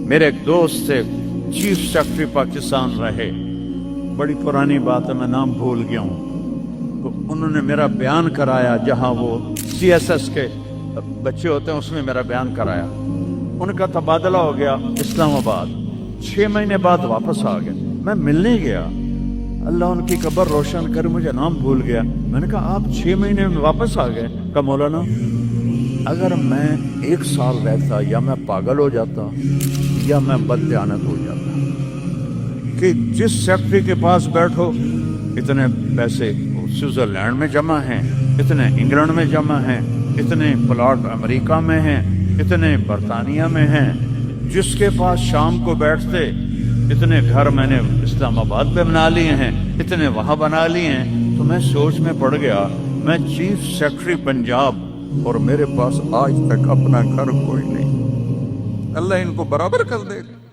میرے ایک دوست تھے چیف سیکرٹری پاکستان رہے، بڑی پرانی بات ہے میں نام بھول گیا ہوں، تو انہوں نے میرا بیان کرایا جہاں وہ سی ایس ایس کے بچے ہوتے ہیں اس میں میرا بیان کرایا۔ ان کا تبادلہ ہو گیا اسلام آباد، 6 مہینے بعد واپس آ گئے، میں ملنے گیا، اللہ ان کی قبر روشن کر، مجھے نام بھول گیا۔ میں نے کہا آپ 6 مہینے میں واپس آ گئے؟ کہا مولانا اگر میں 1 سال رہتا یا میں پاگل ہو جاتا یا میں بددیانت ہو جاتا، کہ جس سیکٹری کے پاس بیٹھو اتنے پیسے سوئٹزرلینڈ میں جمع ہیں، اتنے انگلینڈ میں جمع ہیں، اتنے پلاٹ امریکہ میں ہیں، اتنے برطانیہ میں ہیں، جس کے پاس شام کو بیٹھتے اتنے گھر میں نے اسلام آباد پہ بنا لیے ہیں، اتنے وہاں بنا لیے ہیں۔ تو میں سوچ میں پڑ گیا میں چیف سیکرٹری پنجاب اور میرے پاس آج تک اپنا گھر کوئی نہیں، اللہ ان کو برابر کر دے گا۔